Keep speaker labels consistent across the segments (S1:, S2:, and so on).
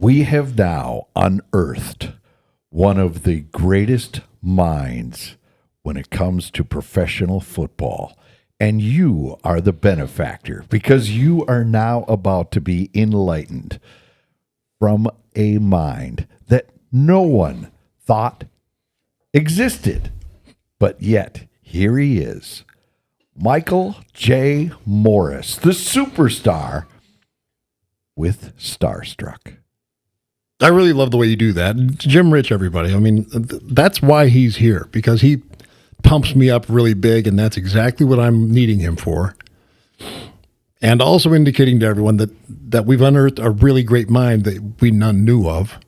S1: We have now unearthed one of the greatest minds when it comes to professional football. And you are the benefactor because you are now about to be enlightened from a mind that no one thought existed. But yet, here he is, Michael J. Morris, the superstar with Starstruck.
S2: I really love the way you do that. Jim Rich, everybody. I mean, that's why he's here, because he pumps me up really big, and that's exactly what I'm needing him for. And also indicating to everyone that we've unearthed a really great mind that we none knew of,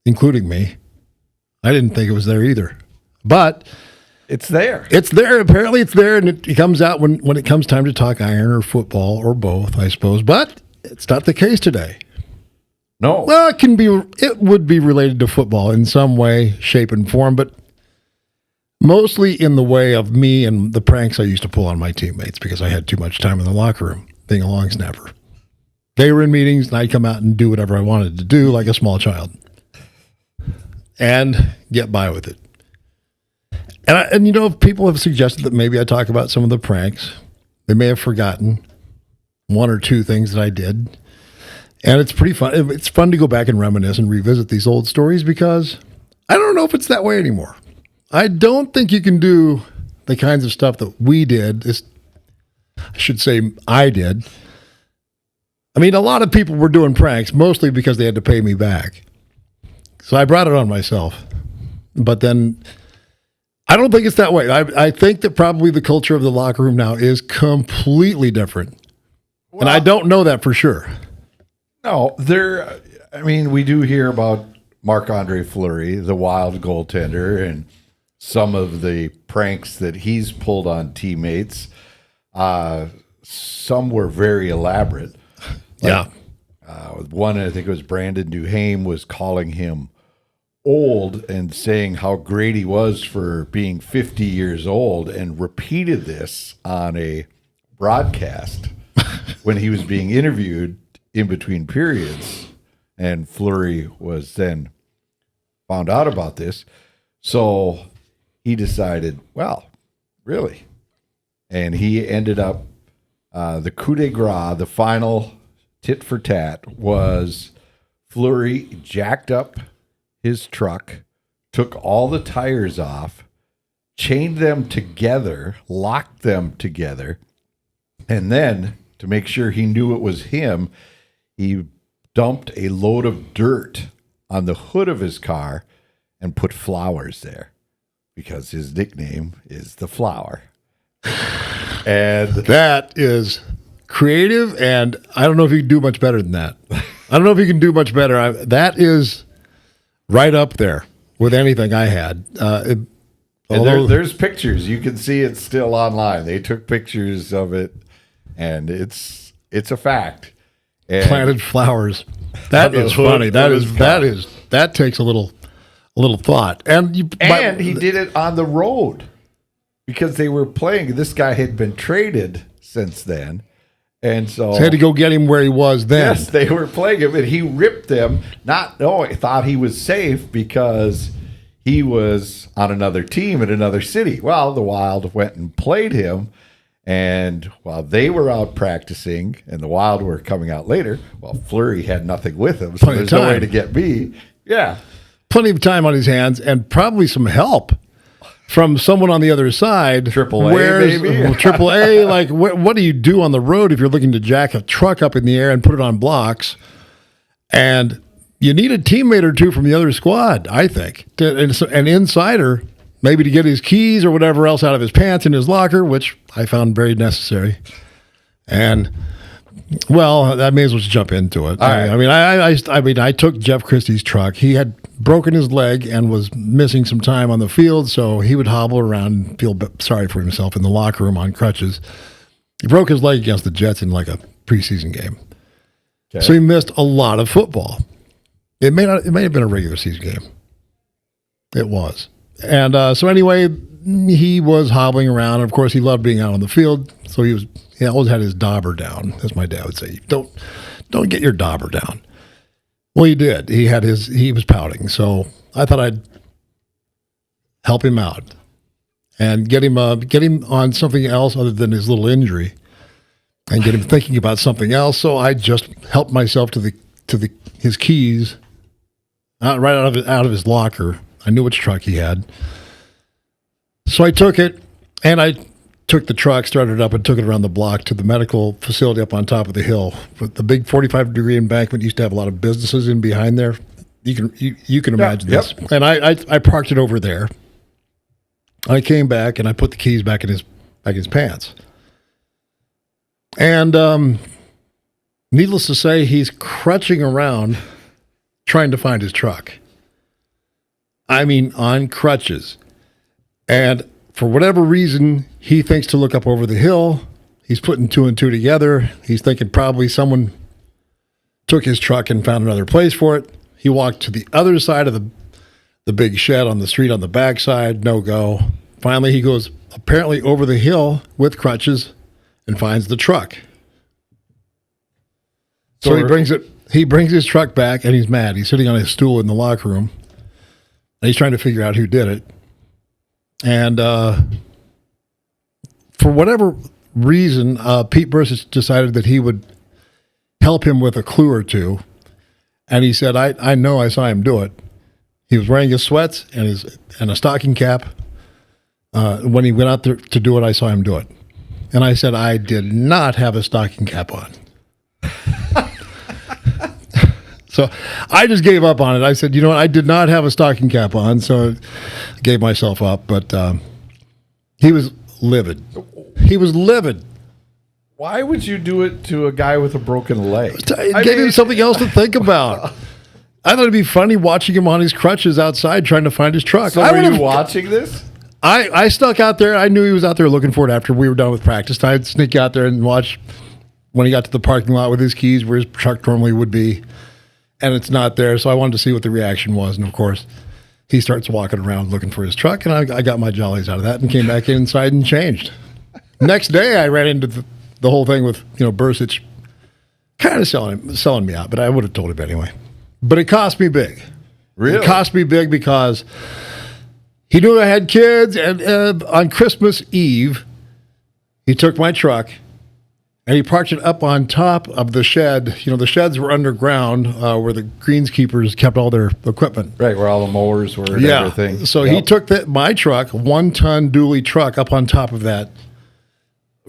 S2: including me. I didn't think it was there either. But
S1: it's there.
S2: It's there. Apparently it's there, and it comes out when it comes time to talk iron or football or both, I suppose. But it's not the case today.
S1: No.
S2: Well, it would be related to football in some way, shape, and form, but mostly in the way of me and the pranks I used to pull on my teammates because I had too much time in the locker room being a long snapper. They were in meetings, and I'd come out and do whatever I wanted to do like a small child and get by with it. And you know, people have suggested that maybe I talk about some of the pranks. They may have forgotten one or two things that I did. And it's pretty fun. It's fun to go back and reminisce and revisit these old stories because I don't know if it's that way anymore. I don't think you can do the kinds of stuff that we did. I should say I did. I mean, a lot of people were doing pranks, mostly because they had to pay me back. So I brought it on myself. But then I don't think it's that way. I think that probably the culture of the locker room now is completely different. Well, and I don't know that for sure.
S1: No, we do hear about Marc-Andre Fleury, the wild goaltender, and some of the pranks that he's pulled on teammates. Some were very elaborate.
S2: Yeah.
S1: One, I think it was Brandon Duhaime, was calling him old and saying how great he was for being 50 years old, and repeated this on a broadcast when he was being interviewed in between periods. And Fleury was then found out about this. So he decided, well, really? And he ended up, the coup de grace, the final tit for tat, was Fleury jacked up his truck, took all the tires off, chained them together, locked them together, and then, to make sure he knew it was him, he dumped a load of dirt on the hood of his car and put flowers there because his nickname is the Flower. And
S2: that is creative, and I don't know if you can do much better than that. I don't know if you can do much better. That is right up there with anything I had.
S1: There's pictures. You can see it still online. They took pictures of it, and it's a fact. And
S2: planted flowers. That is funny. That takes a little thought. And
S1: he did it on the road because they were playing. This guy had been traded since then. And so
S2: had to go get him where he was then.
S1: Yes, they were playing him, and he ripped them. He thought he was safe because he was on another team in another city. Well, the Wild went and played him, and while they were out practicing and the Wild were coming out later, well, Fleury had nothing with him, so there's no way to get me. Yeah.
S2: Plenty of time on his hands and probably some help from someone on the other side.
S1: AAA, maybe?
S2: AAA, like, what do you do on the road if you're looking to jack a truck up in the air and put it on blocks? And you need a teammate or two from the other squad, I think. An insider, maybe to get his keys or whatever else out of his pants in his locker, which I found very necessary. And, well, I may as well just jump into it. I took Jeff Christie's truck. He had broken his leg and was missing some time on the field, so he would hobble around and feel sorry for himself in the locker room on crutches. He broke his leg against the Jets in like a preseason game. Okay. So he missed a lot of football. It may have been a regular season game. It was. And so anyway, he was hobbling around. Of course, he loved being out on the field, so he always had his dauber down, as my dad would say. Don't get your dauber down. Well, he did. He was pouting. So I thought I'd help him out and get him on something else other than his little injury, and get him thinking about something else. So I just helped myself to his keys, right out of his locker. I knew which truck he had, so I took it, and I took the truck, started it up, and took it around the block to the medical facility up on top of the hill. With the big 45-degree embankment, used to have a lot of businesses in behind there. You can imagine this. And I parked it over there. I came back and I put the keys back in his pants. And needless to say, he's crutching around trying to find his truck. I mean, on crutches. And for whatever reason, he thinks to look up over the hill. He's putting two and two together. He's thinking probably someone took his truck and found another place for it. He walked to the other side of the big shed on the street on the backside. No go. Finally, he goes apparently over the hill with crutches and finds the truck. So he brings his truck back, and he's mad. He's sitting on his stool in the locker room, and he's trying to figure out who did it. And for whatever reason, Pete Burnsville decided that he would help him with a clue or two. And he said, I know I saw him do it. He was wearing his sweats and a stocking cap. When he went out there to do it, I saw him do it. And I said, I did not have a stocking cap on. So I just gave up on it. I said, you know what? I did not have a stocking cap on, so I gave myself up. But he was livid. He was livid.
S1: Why would you do it to a guy with a broken leg?
S2: It gave him something else to think about. I thought it'd be funny watching him on his crutches outside trying to find his truck.
S1: So were you watching this?
S2: I stuck out there. I knew he was out there looking for it after we were done with practice. I'd sneak out there and watch when he got to the parking lot with his keys where his truck normally would be. And it's not there, so I wanted to see what the reaction was. And, of course, he starts walking around looking for his truck, and I got my jollies out of that and came back inside and changed. Next day, I ran into the whole thing with, Bursic kind of selling me out, but I would have told him anyway. But it cost me big.
S1: Really?
S2: It cost me big because he knew I had kids, and on Christmas Eve, he took my truck, and he parked it up on top of the shed. The sheds were underground where the greenskeepers kept all their equipment.
S1: Right, where all the mowers were and everything.
S2: So he took my truck, 1-ton dually truck, up on top of that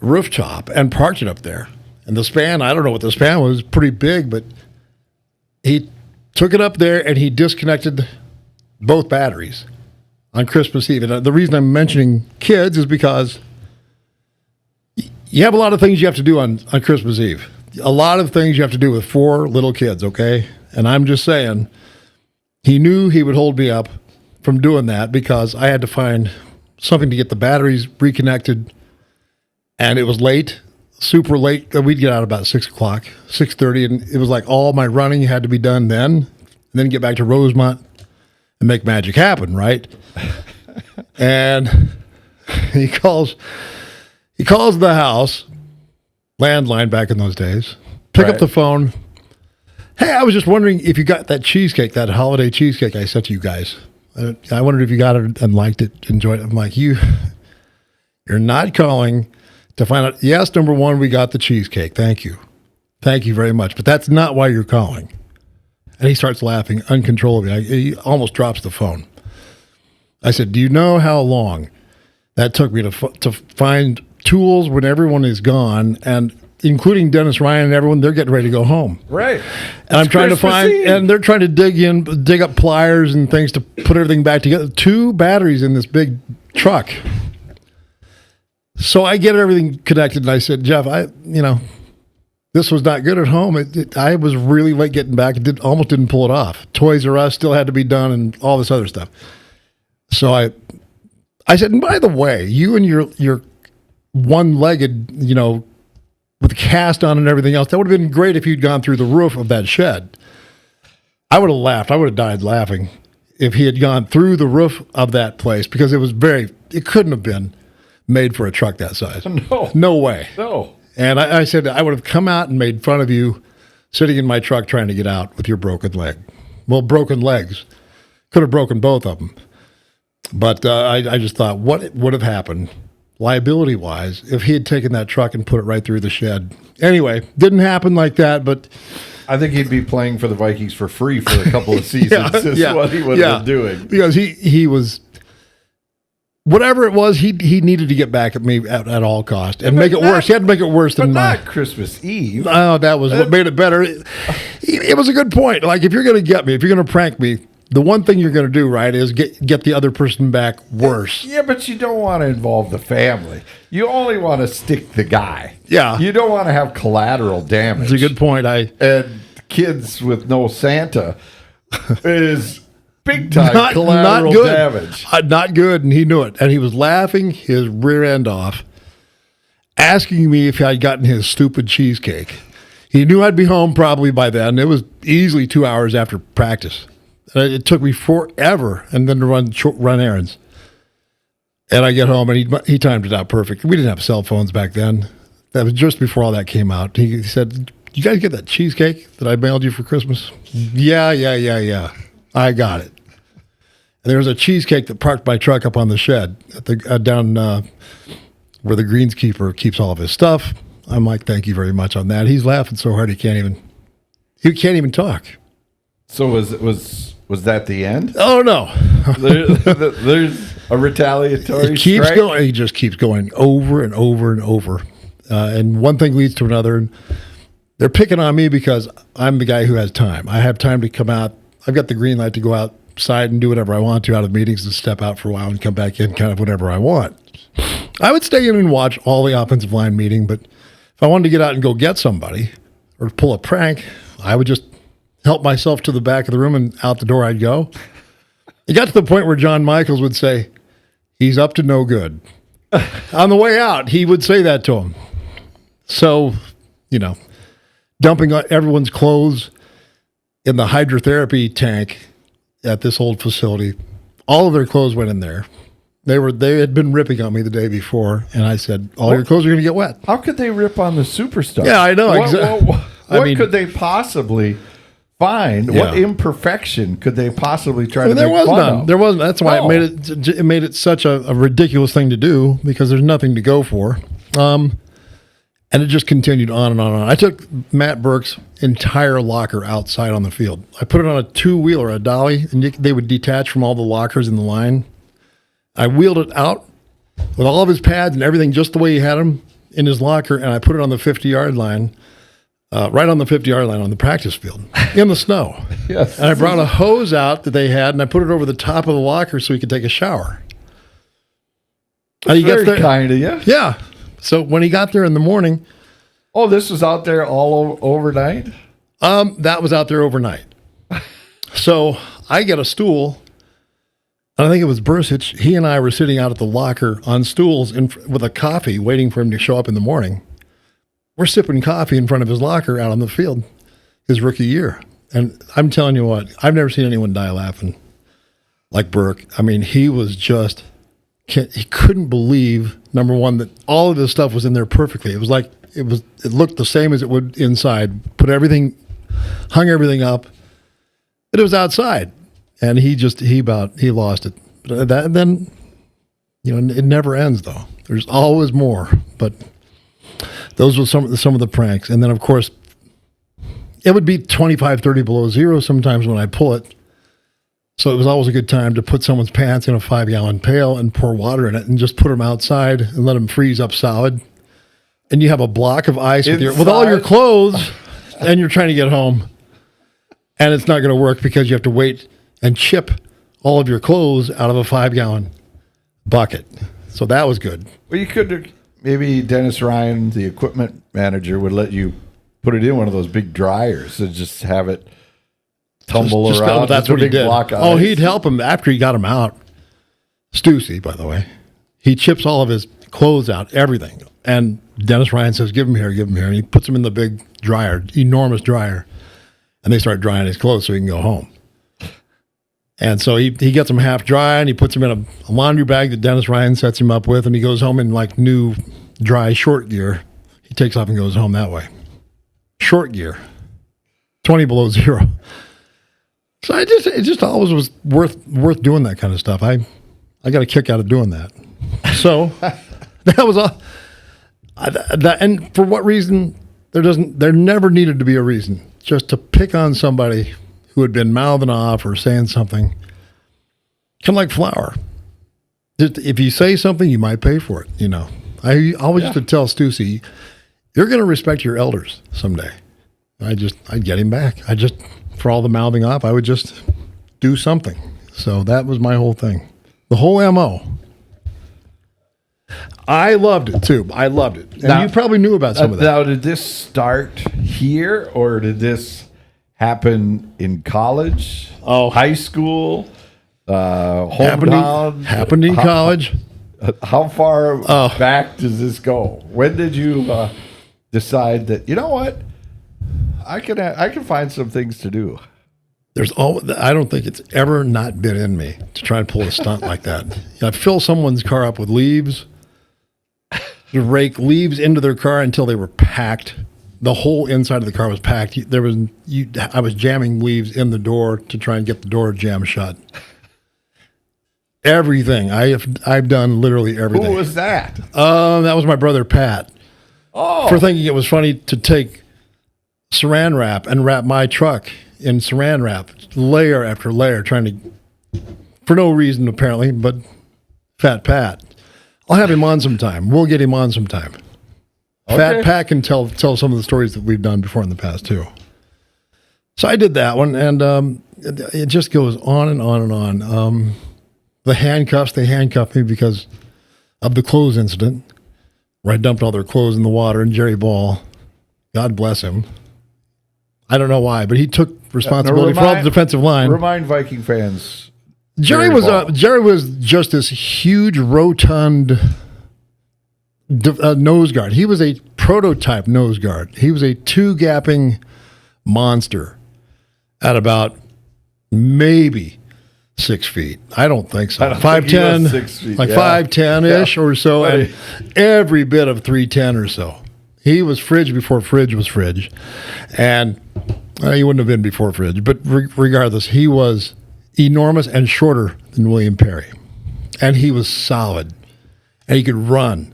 S2: rooftop and parked it up there. And the span, I don't know what the span was, pretty big, but he took it up there and he disconnected both batteries on Christmas Eve. And the reason I'm mentioning kids is because you have a lot of things you have to do on Christmas Eve. A lot of things you have to do with 4 little kids, okay? And I'm just saying, he knew he would hold me up from doing that because I had to find something to get the batteries reconnected. And it was late, super late. We'd get out about 6 o'clock, 6:30, and it was like all my running had to be done then, and then get back to Rosemount and make magic happen, right? And he calls the house, landline back in those days, pick up the phone. Hey, I was just wondering if you got that cheesecake, that holiday cheesecake I sent to you guys. I wondered if you got it and liked it, enjoyed it. I'm like, you're not calling to find out. Yes, number one, we got the cheesecake. Thank you. Thank you very much. But that's not why you're calling. And he starts laughing uncontrollably. He almost drops the phone. I said, do you know how long that took me to find tools when everyone is gone, and including Dennis Ryan and everyone, they're getting ready to go home.
S1: Right.
S2: And I'm trying to find, and they're trying to dig up pliers and things to put everything back together. 2 batteries in this big truck. So I get everything connected, and I said, Jeff, this was not good at home. I was really late getting back. Almost didn't pull it off. Toys R Us still had to be done and all this other stuff. So I said, and by the way, you and your one-legged, with the cast on and everything else, that would have been great if you'd gone through the roof of that shed. I would have laughed. I would have died laughing if he had gone through the roof of that place, because it couldn't have been made for a truck that size.
S1: No.
S2: No way.
S1: No.
S2: And I said, I would have come out and made fun of you sitting in my truck trying to get out with your broken leg. Well, broken legs. Could have broken both of them. But I just thought, what would have happened, liability-wise, if he had taken that truck and put it right through the shed? Anyway, didn't happen like that, but...
S1: I think he'd be playing for the Vikings for free for a couple of seasons. Is what he would have been doing.
S2: Because he was... Whatever it was, he needed to get back at me at all cost and make it worse. He had to make it worse than mine.
S1: Not Christmas Eve.
S2: Oh, that was what made it better. It was a good point. Like, if you're going to get me, if you're going to prank me, the one thing you're going to do, right, is get the other person back worse.
S1: Yeah, but you don't want to involve the family. You only want to stick the guy.
S2: Yeah.
S1: You don't want to have collateral damage.
S2: It's a good point.
S1: And kids with no Santa is big time collateral damage.
S2: Not good, and he knew it. And he was laughing his rear end off, asking me if I'd gotten his stupid cheesecake. He knew I'd be home probably by then. It was easily 2 hours after practice. It took me forever, and then to run errands. And I get home, and he timed it out perfect. We didn't have cell phones back then. That was just before all that came out. He said, "You guys get that cheesecake that I mailed you for Christmas?" Yeah. I got it. And there was a cheesecake that parked my truck up on the shed at the down where the greenskeeper keeps all of his stuff. I'm like, "Thank you very much on that." He's laughing so hard he can't even talk.
S1: So was that the end?
S2: Oh no,
S1: there's a retaliatory.
S2: It keeps
S1: strike?
S2: going. He just keeps going over and over and over, and one thing leads to another. And they're picking on me because I'm the guy who has time. I have time to come out. I've got the green light to go outside and do whatever I want to out of meetings and step out for a while and come back in kind of whenever I want. I would stay in and watch all the offensive line meeting, but if I wanted to get out and go get somebody or pull a prank, I would just help myself to the back of the room and out the door I'd go. It got to the point where John Michaels would say, "He's up to no good." On the way out, he would say that to him. So, dumping everyone's clothes in the hydrotherapy tank at this old facility. All of their clothes went in there. They had been ripping on me the day before, and I said, "All your clothes are going to get wet."
S1: How could they rip on the superstar?
S2: Yeah, I know.
S1: What could they possibly find? Yeah. What imperfection could they possibly try to make fun of?
S2: There wasn't. That's why it made it such a ridiculous thing to do, because there's nothing to go for. And it just continued on and on and on. I took Matt Burke's entire locker outside on the field. I put it on a two-wheeler, a dolly, and they would detach from all the lockers in the line. I wheeled it out with all of his pads and everything just the way he had them in his locker, and I put it on the 50-yard line, right on the 50-yard line on the practice field in the snow.
S1: Yes.
S2: And I brought a hose out that they had, and I put it over the top of the locker so he could take a shower.
S1: That's very kind of you.
S2: Yeah. So when he got there in the morning...
S1: Oh, this was out there all overnight?
S2: That was out there overnight. So I get a stool, and I think it was Bursich. He and I were sitting out at the locker on stools with a coffee waiting for him to show up in the morning. We're sipping coffee in front of his locker out on the field his rookie year. And I'm telling you what, I've never seen anyone die laughing like Burke. I mean, he was just... He couldn't believe, number one, that all of this stuff was in there perfectly. It was like it looked the same as it would inside. Hung everything up, but it was outside, and he lost it. But then, it never ends though. There's always more. But those were some of the pranks, and then of course, it would be 25, 30 below zero sometimes when I pull it. So it was always a good time to put someone's pants in a 5-gallon pail and pour water in it and just put them outside and let them freeze up solid. And you have a block of ice with all your clothes, and you're trying to get home. And it's not going to work because you have to wait and chip all of your clothes out of a 5-gallon bucket. So that was good.
S1: Well, you could maybe Dennis Ryan, the equipment manager, would let you put it in one of those big dryers and just have it tumble around.
S2: That's what he did. Oh, he'd help him after he got him out. Stussy, by the way. He chips all of his clothes out, everything. And Dennis Ryan says, give him here. And he puts them in the big dryer, enormous dryer. And they start drying his clothes so he can go home. And so he gets them half dry, and he puts them in a laundry bag that Dennis Ryan sets him up with, and he goes home in like new dry short gear. He takes off and goes home that way. Short gear. 20 below zero. So it just always was worth doing that kind of stuff. I got a kick out of doing that. So that was all. And for what reason? There never needed to be a reason. Just to pick on somebody who had been mouthing off or saying something. Kind of like Flower. Just, if you say something, you might pay for it. You know, I always used to tell Stussy, you're going to respect your elders someday. I'd get him back. For all the mouthing off, I would just do something. So that was my whole thing. The whole MO. I loved it too. I loved it. And you probably knew about some of that.
S1: Now, did this start here or did this happen in college? High school? Hometown?
S2: Happened in college.
S1: How far back does this go? When did you decide that, you know what? I can find some things to do.
S2: I don't think it's ever not been in me to try and pull a stunt like that. I fill someone's car up with leaves, to rake leaves into their car until they were packed. The whole inside of the car was packed. I was jamming leaves in the door to try and get the door jammed shut. Everything. I've done literally everything.
S1: Who was that?
S2: That was my brother Pat.
S1: Oh,
S2: for thinking it was funny to take saran wrap and wrap my truck in saran wrap, layer after layer, trying to, for no reason apparently, but Fat Pat. I'll have him on sometime. We'll get him on sometime. Okay. Fat Pat can tell some of the stories that we've done before in the past too. So I did that one, and it just goes on and on and on. The handcuffs, they handcuffed me because of the clothes incident, where I dumped all their clothes in the water, and Jerry Ball, God bless him, I don't know why, but he took responsibility for all the defensive line.
S1: Remind Viking fans.
S2: Jerry was just this huge, rotund nose guard. He was a prototype nose guard. He was a two-gapping monster at about maybe 6 feet. I don't think so. 5'10",
S1: 6 feet,
S2: like 5'10"-ish or so, and every bit of 310 or so. He was Fridge before Fridge was Fridge. And he wouldn't have been before Fridge, but regardless, he was enormous and shorter than William Perry. And he was solid. And he could run.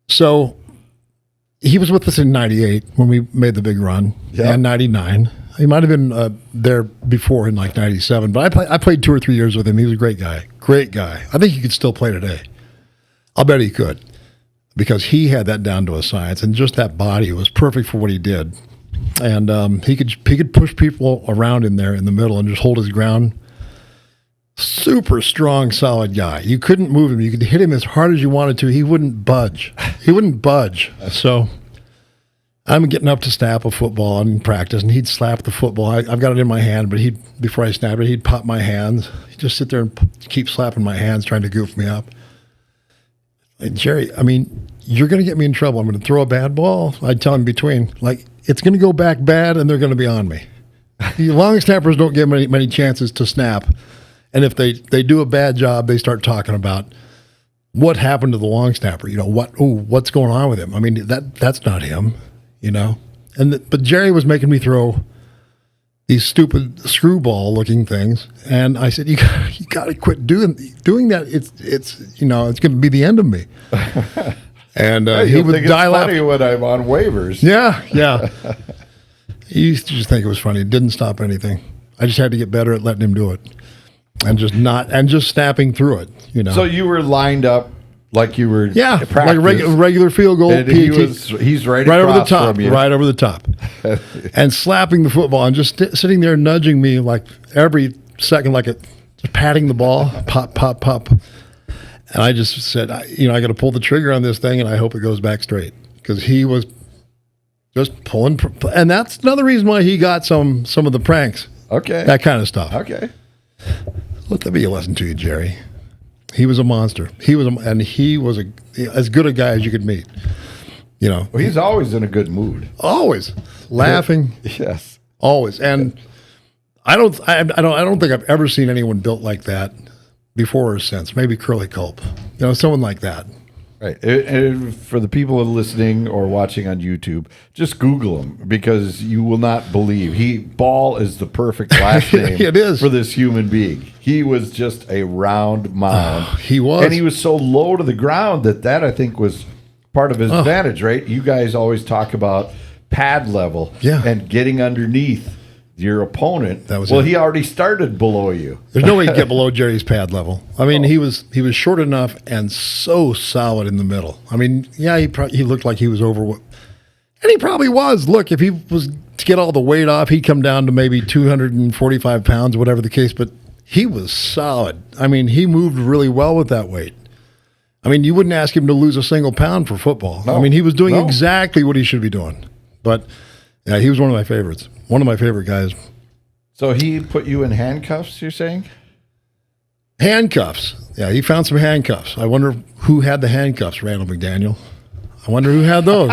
S2: So he was with us in 98 when we made the big run, and 99. He might have been there before in like 97, but I played 2 or 3 years with him. He was a great guy. Great guy. I think he could still play today. I'll bet he could, because he had that down to a science, and just that body was perfect for what he did. And he could push people around in there in the middle and just hold his ground. Super strong, solid guy. You couldn't move him. You could hit him as hard as you wanted to. He wouldn't budge. So I'm getting up to snap a football in practice, and he'd slap the football. I've got it in my hand, but before I snapped it, he'd pop my hands. He'd just sit there and keep slapping my hands, trying to goof me up. And Jerry, I mean, you're going to get me in trouble. I'm going to throw a bad ball. I'd tell him between, like, it's going to go back bad, and they're going to be on me. The long snappers don't get many chances to snap. And if they do a bad job, they start talking about what happened to the long snapper. You know, what's going on with him? I mean, that's not him, you know. But Jerry was making me throw these stupid screwball-looking things, and I said, "You got to quit doing that. It's you know, it's going to be the end of me." And he would dial up.
S1: Funny when I'm on waivers.
S2: Yeah. He used to just think it was funny. It didn't stop anything. I just had to get better at letting him do it, and just snapping through it. You know.
S1: So you were lined up like you were
S2: like a regular field goal.
S1: And he's right
S2: over the top,
S1: from you.
S2: right over the top, and slapping the football and just sitting there nudging me like every second, like just patting the ball, pop, pop, pop. And I just said, I got to pull the trigger on this thing, and I hope it goes back straight, because he was just pulling. And that's another reason why he got some of the pranks.
S1: Okay.
S2: That kind of stuff.
S1: Okay.
S2: Let that be a lesson to you, Jerry. He was a monster. He was as good a guy as you could meet. You know.
S1: Well, he's always in a good mood.
S2: Always laughing.
S1: Yes.
S2: Always. And I don't think I've ever seen anyone built like that before or since. Maybe Curly Culp. You know, someone like that.
S1: Right. And for the people listening or watching on YouTube, just Google him because you will not believe. Ball is the perfect last name
S2: It is.
S1: for this human being. He was just a round mound.
S2: He was.
S1: And he was so low to the ground that I think was part of his advantage, right? You guys always talk about pad level and getting underneath your opponent. He already started below you.
S2: There's no way he'd get below Jerry's pad level. I mean, he was short enough and so solid in the middle. I mean, he looked like he was over, and he probably was. Look, if he was to get all the weight off, he'd come down to maybe 245 pounds, whatever the case. But he was solid. I mean, he moved really well with that weight. I mean, you wouldn't ask him to lose a single pound for football. No, I mean, he was doing exactly what he should be doing. But yeah, he was one of my favorites. One of my favorite guys.
S1: So he put you in handcuffs, you're saying?
S2: Handcuffs. Yeah, he found some handcuffs. I wonder who had the handcuffs, Randall McDaniel. I wonder who had those.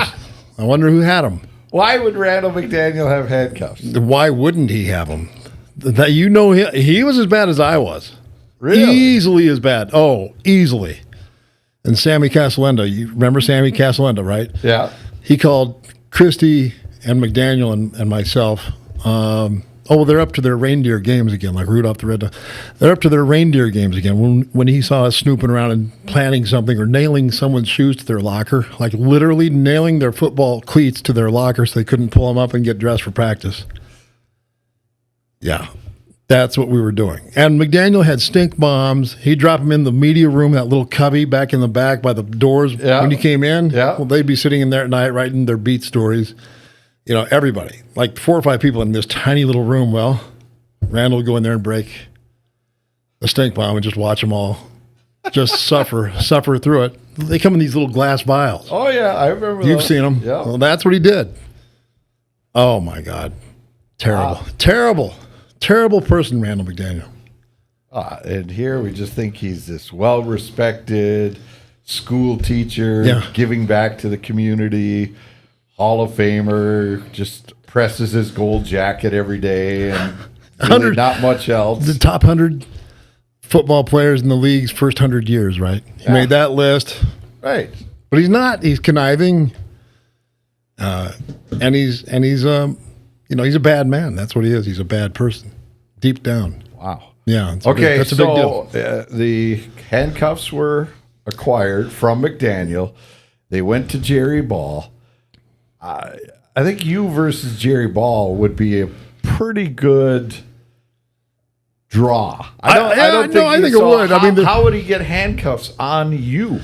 S2: I wonder who had them.
S1: Why would Randall McDaniel have handcuffs?
S2: Why wouldn't he have them? He was as bad as I was.
S1: Really?
S2: Easily as bad. Oh, easily. And Sammy Casalenda, you remember Sammy Casalenda, right?
S1: Yeah.
S2: He called Christie and McDaniel and myself. They're up to their reindeer games again, like Rudolph the Red-Nosed. They're up to their reindeer games again. When he saw us snooping around and planting something or nailing someone's shoes to their locker, like literally nailing their football cleats to their locker so they couldn't pull them up and get dressed for practice. Yeah, that's what we were doing. And McDaniel had stink bombs. He'd drop them in the media room, that little cubby back in the back by the doors when you came in.
S1: Yeah.
S2: Well, they'd be sitting in there at night writing their beat stories. You know, everybody, like 4 or 5 people in this tiny little room. Well, Randall would go in there and break a stink bomb and just watch them all just suffer through it. They come in these little glass vials.
S1: Oh, yeah, I remember
S2: You've
S1: those.
S2: seen them.
S1: Yeah.
S2: Well, that's what he did. Oh, my God. Terrible. Wow. Terrible person, Randall McDaniel.
S1: And here we just think he's this well-respected school teacher, giving back to the community, Hall of Famer, just presses his gold jacket every day, and really not much else.
S2: The top 100 football players in the league's first 100 years, right? He made that list.
S1: Right.
S2: But he's not. He's conniving. And he's he's a bad man. That's what he is. He's a bad person, deep down.
S1: Wow.
S2: Yeah.
S1: Okay,
S2: that's a big deal.
S1: The handcuffs were acquired from McDaniel. They went to Jerry Ball. I think you versus Jerry Ball would be a pretty good draw. I think it would.
S2: How
S1: would he get handcuffs on you?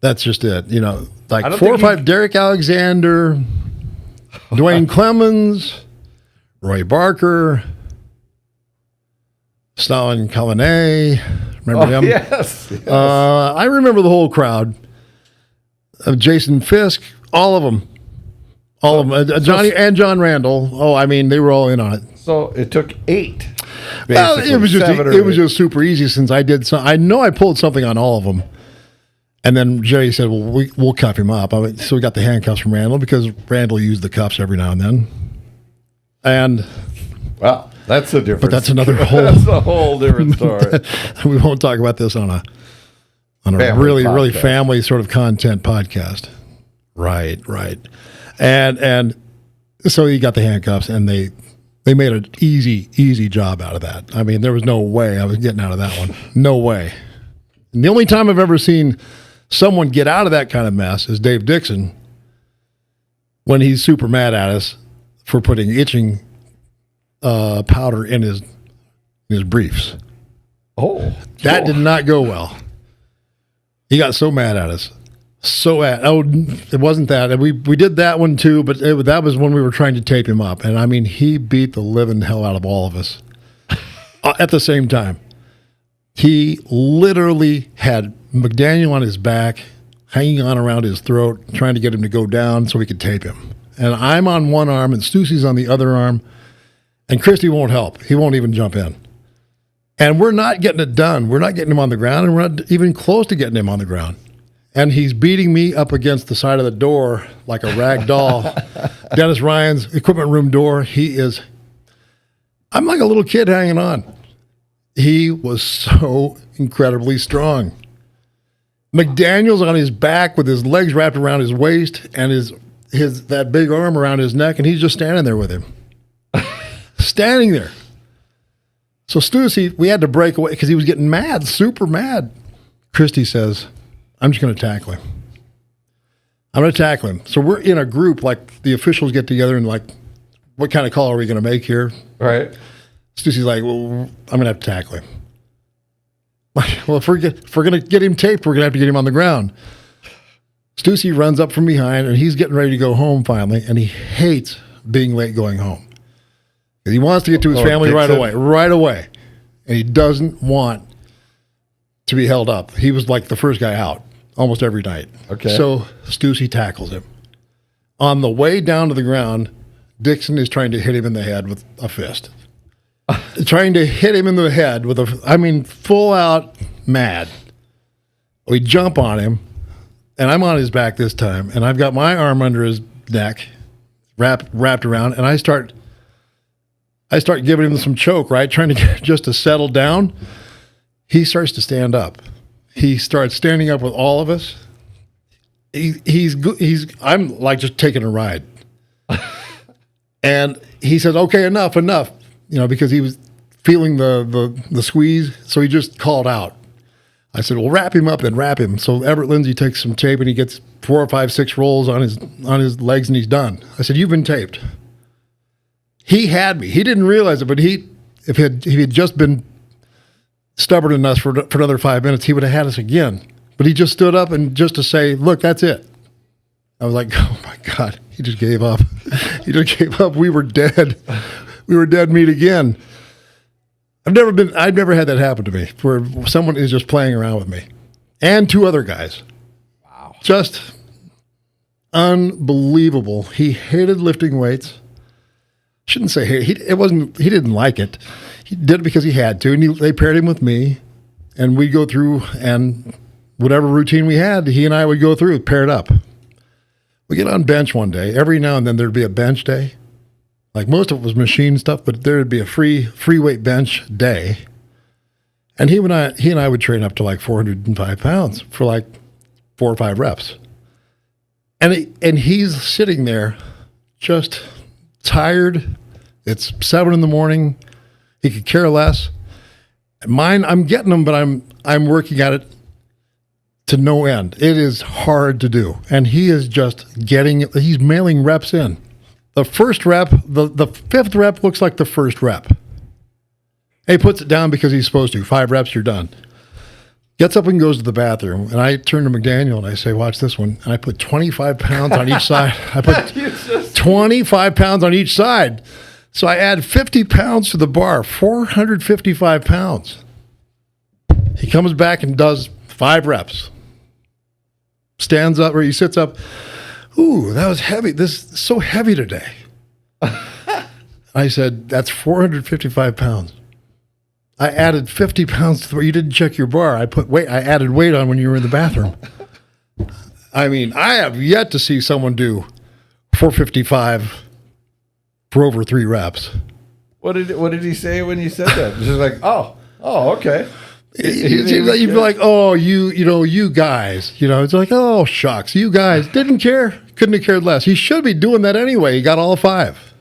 S2: That's just it. You know, like 4 or 5 Derek Alexander, Dwayne Clemens, Roy Barker, Stalin Kalane. Remember him?
S1: Yes.
S2: I remember the whole crowd of Jason Fisk, all of them. All of them. Johnny and John Randall. Oh, I mean, they were all in on it.
S1: So it took 8.
S2: Well, it was just super easy since I did some. I know I pulled something on all of them. And then Jerry said, well, we'll cuff him up. So we got the handcuffs from Randall because Randall used the cuffs every now and then. And
S1: well, that's a different.
S2: But that's another whole.
S1: That's a whole different story.
S2: We won't talk about this on a really family sort of content podcast. Right. And so he got the handcuffs, and they made an easy job out of that. I mean, there was no way I was getting out of that one. No way. And the only time I've ever seen someone get out of that kind of mess is Dave Dixon when he's super mad at us for putting itching powder in his briefs.
S1: Oh.
S2: That did not go well. He got so mad at us. It wasn't that. We did that one too, but that was when we were trying to tape him up. And I mean, he beat the living hell out of all of us at the same time. He literally had McDaniel on his back, hanging on around his throat, trying to get him to go down so we could tape him. And I'm on one arm, and Stussy's on the other arm, and Christie won't help. He won't even jump in. And we're not getting it done. We're not getting him on the ground, and we're not even close to getting him on the ground. And he's beating me up against the side of the door like a rag doll. Dennis Ryan's equipment room door. I'm like a little kid hanging on. He was so incredibly strong. McDaniel's on his back with his legs wrapped around his waist and his that big arm around his neck, and he's just standing there with him. Standing there. So Stussy, we had to break away because he was getting mad, super mad. Christy says, I'm just going to tackle him. I'm going to tackle him. So we're in a group, like the officials get together and like, what kind of call are we going to make here?
S1: Right.
S2: Stussy's like, well, I'm going to have to tackle him. Well, if we're going to get him taped, we're going to have to get him on the ground. Stussy runs up from behind, and he's getting ready to go home finally, and he hates being late going home. He wants to get to his family right away. And he doesn't want to be held up. He was like the first guy out almost every night.
S1: Okay.
S2: So Stussy tackles him. On the way down to the ground, Dixon is trying to hit him in the head with a fist. Trying to hit him in the head with full out mad. We jump on him, and I'm on his back this time, and I've got my arm under his neck, wrapped around, and I start giving him some choke, right? Trying to get just to settle down. He starts to stand up. He starts standing up with all of us. I'm like just taking a ride. And he says, okay, enough, because he was feeling the squeeze. So he just called out. I said, well, wrap him up then, wrap him. So Everett Lindsay takes some tape and he gets 4 or 5, 6 rolls on his legs and he's done. I said, you've been taped. He had me. He didn't realize it, but if he had just been stubborn enough for another 5 minutes, he would have had us again. But he just stood up and just to say, look, that's it. I was like, oh my God, he just gave up. He just gave up. We were dead. We were dead meat again. I've never had that happen to me where someone is just playing around with me. And 2 other guys.
S1: Wow.
S2: Just unbelievable. He hated lifting weights. Shouldn't say hate. He didn't like it. He did it because he had to, and they paired him with me, and we'd go through, and whatever routine we had, he and I would go through, paired up. We get on bench one day. Every now and then there'd be a bench day. Like most of it was machine stuff, but there'd be a free weight bench day. And he and I would train up to like 405 pounds for like 4 or 5 reps. And he's sitting there just tired. It's 7 a.m. He could care less. Mine, I'm getting them, but I'm working at it to no end. It is hard to do. And he is just he's mailing reps in. The first rep, the 5th rep looks like the first rep. And he puts it down because he's supposed to. 5 reps, you're done. Gets up and goes to the bathroom. And I turn to McDaniel and I say, watch this one. And I put 25 pounds on each side. I put 25 pounds on each side. So I add 50 pounds to the bar, 455 pounds. He comes back and does 5 reps. Stands up, or he sits up. Ooh, that was heavy. This is so heavy today. I said, that's 455 pounds. I added 50 pounds to the bar. You didn't check your bar. I added weight on when you were in the bathroom. I mean, I have yet to see someone do 455 for over 3 reps.
S1: What did he say when you said that? Just like, oh, okay.
S2: You'd be like, oh, you guys. It's like, oh, shucks. You guys didn't care. Couldn't have cared less. He should be doing that anyway. He got all 5.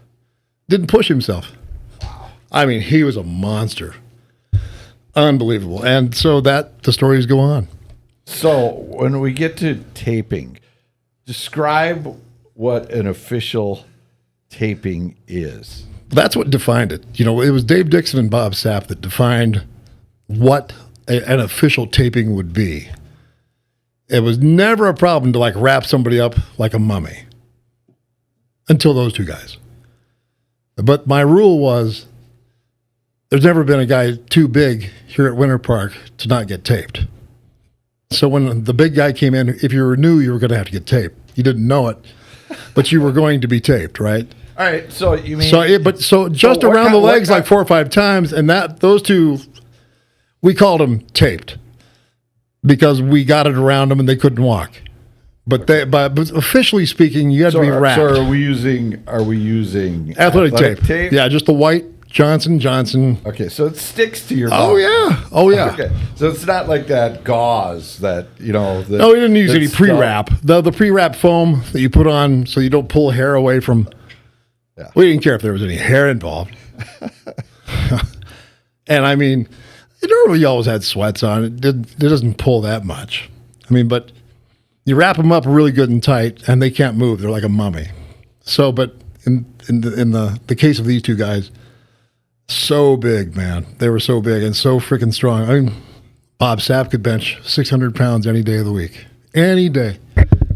S2: Didn't push himself. Wow. I mean, he was a monster. Unbelievable. And so the stories go on.
S1: So when we get to taping, describe what an official taping is.
S2: That's what defined it. It was Dave Dixon and Bob Sapp that defined what an official taping would be. It was never a problem to like wrap somebody up like a mummy until those 2 guys. But my rule was there's never been a guy too big here at Winter Park to not get taped. So when the big guy came in, if you were new, you were going to have to get taped. You didn't know it, but you were going to be taped, right?
S1: All right. So you mean
S2: so just around the legs like 4 or 5 times, and those 2, we called them taped because we got it around them and they couldn't walk. But officially speaking, you had to be wrapped.
S1: So are we using athletic
S2: tape? Yeah, just the white Johnson & Johnson.
S1: Okay, so it sticks to your
S2: Oh,
S1: bone.
S2: yeah. Oh, yeah.
S1: Okay, so it's not like that gauze that,
S2: No, we didn't use any
S1: that's
S2: pre-wrap. The pre-wrap foam that you put on so you don't pull hair away from.
S1: Yeah.
S2: We didn't care if there was any hair involved. And I mean, normally you always had sweats on. It doesn't pull that much. I mean, but you wrap them up really good and tight, and they can't move. They're like a mummy. So, but in the case of these two guys, so big, man. They were so big and so freaking strong. I mean, Bob Sapp could bench 600 pounds any day of the week. Any day.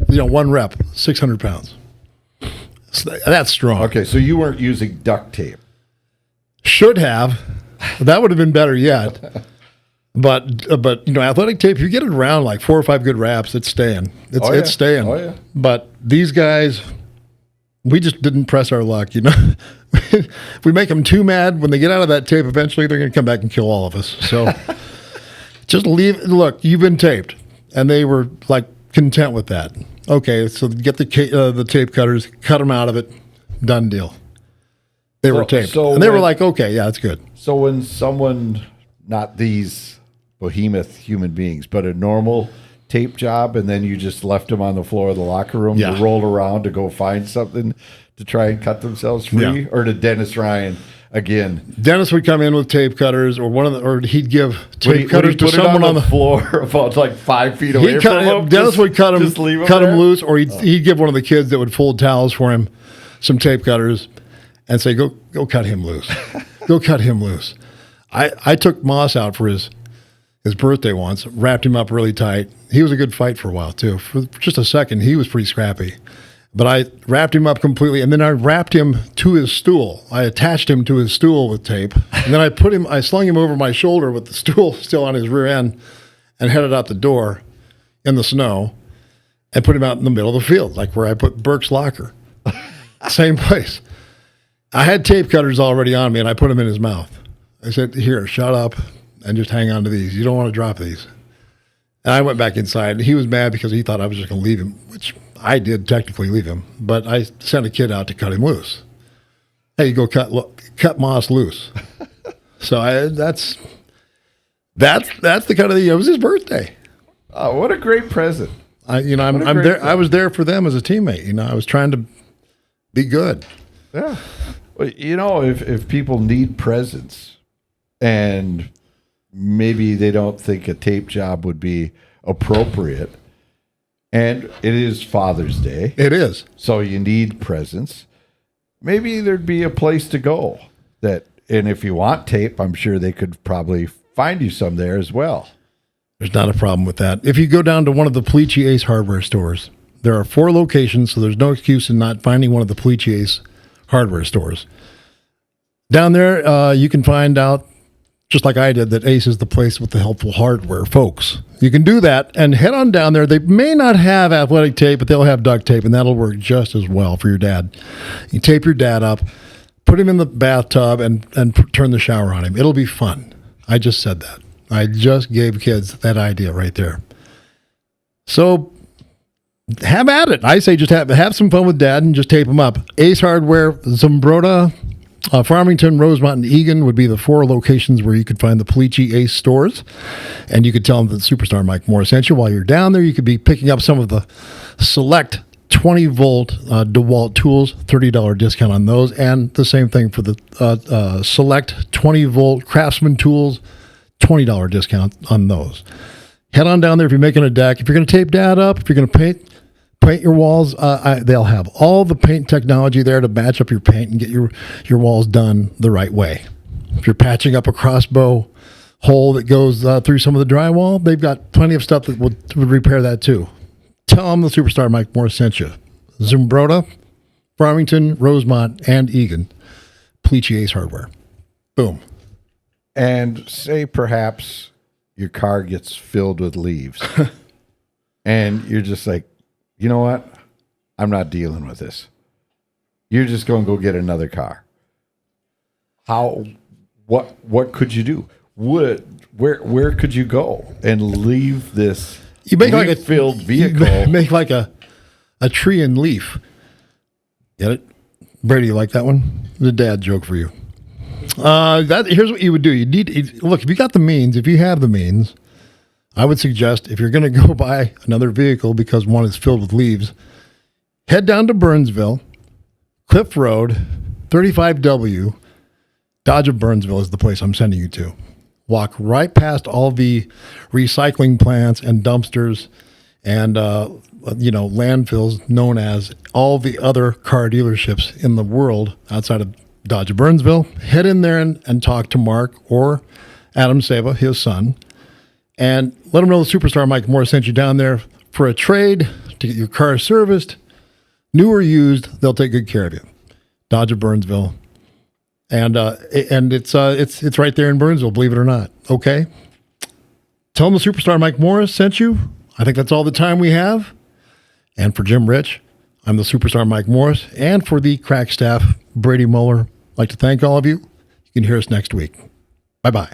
S2: One rep, 600 pounds. So that's strong.
S1: Okay, so you weren't using duct tape.
S2: Should have. That would have been better yet. But athletic tape, if you get it around like 4 or 5 good wraps, it's staying. It's staying.
S1: Oh, yeah.
S2: But these guys, we just didn't press our luck, If we make them too mad, when they get out of that tape, eventually they're going to come back and kill all of us. So just leave. Look, you've been taped. And they were like content with that. Okay, so get the tape cutters, cut them out of it, done deal. They were taped. And they were like, okay, yeah, that's good.
S1: So when someone, not these behemoth human beings, but a normal tape job, and then you just left them on the floor of the locker room to roll around to go find something to try and cut themselves free?
S2: Yeah.
S1: Or to Dennis Ryan again?
S2: Dennis would come in with tape cutters, or he'd give tape cutters to
S1: put it
S2: someone
S1: on the floor about like 5 feet away
S2: he'd
S1: from him?
S2: Dennis would cut him
S1: there?
S2: loose, or he'd give one of the kids that would fold towels for him some tape cutters and say, go cut him loose. Go cut him loose. I took Moss out for his birthday once, wrapped him up really tight. He was a good fight for a while, too. For just a second, he was pretty scrappy. But I wrapped him up completely, and then I wrapped him to his stool. I attached him to his stool with tape, and then I slung him over my shoulder with the stool still on his rear end and headed out the door in the snow and put him out in the middle of the field, like where I put Burke's locker. Same place. I had tape cutters already on me, and I put them in his mouth. I said, here, shut up and just hang on to these. You don't want to drop these. And I went back inside. He was mad because he thought I was just going to leave him, which I did technically leave him. But I sent a kid out to cut him loose. Hey, you go cut Moss loose. So that's the kind of thing. It was his birthday.
S1: Oh, what a great present!
S2: I'm there. Present. I was there for them as a teammate. I was trying to be good.
S1: Yeah. Well, if people need presents and maybe they don't think a tape job would be appropriate, and it is Father's Day.
S2: It is.
S1: So you need presents. Maybe there'd be a place to go and if you want tape, I'm sure they could probably find you some there as well.
S2: There's not a problem with that. If you go down to one of the Pleachy Ace Hardware stores, there are 4 locations, so there's no excuse in not finding one of the Pleachy Ace Hardware stores. Down there, you can find out, just like I did, that Ace is the place with the helpful hardware, folks. You can do that and head on down there. They may not have athletic tape, but they'll have duct tape, and that'll work just as well for your dad. You tape your dad up, put him in the bathtub, and turn the shower on him. It'll be fun. I just said that. I just gave kids that idea right there. So have at it. I say just have some fun with Dad and just tape them up. Ace Hardware, Zumbrota, Farmington, Rosemount, and Egan would be the 4 locations where you could find the Pleachy Ace stores. And you could tell them that Superstar Mike Morris sent you. While you're down there, you could be picking up some of the select 20-volt DeWalt tools, $30 discount on those. And the same thing for the select 20-volt Craftsman tools, $20 discount on those. Head on down there if you're making a deck. If you're going to tape Dad up, if you're going to paint your walls, they'll have all the paint technology there to match up your paint and get your walls done the right way. If you're patching up a crossbow hole that goes through some of the drywall, they've got plenty of stuff that would repair that too. Tell them the Superstar Mike Morris sent you. Zumbrota, Farmington, Rosemount, and Egan. Pleachy Ace Hardware. Boom.
S1: And say perhaps your car gets filled with leaves and you're just like, you know what? I'm not dealing with this. You're just going to go get another car. What could you do? Where could you go and leave this filled vehicle?
S2: You make like a tree and leaf. Get it? Brady, you like that one? It's a dad joke for you. Here's what you would do. Look, if you got the means, if you have the means, I would suggest if you're going to go buy another vehicle because one is filled with leaves, head down to Burnsville, Cliff Road, 35W, Dodge of Burnsville is the place I'm sending you to. Walk right past all the recycling plants and dumpsters and landfills known as all the other car dealerships in the world outside of Dodge of Burnsville. Head in there and talk to Mark or Adam Seva, his son, and let them know the Superstar Mike Morris sent you down there for a trade to get your car serviced. New or used, they'll take good care of you. Dodge of Burnsville. And it's right there in Burnsville, believe it or not. Okay? Tell them the Superstar Mike Morris sent you. I think that's all the time we have. And for Jim Rich, I'm the Superstar Mike Morris. And for the crack staff, Brady Muller, I'd like to thank all of you. You can hear us next week. Bye-bye.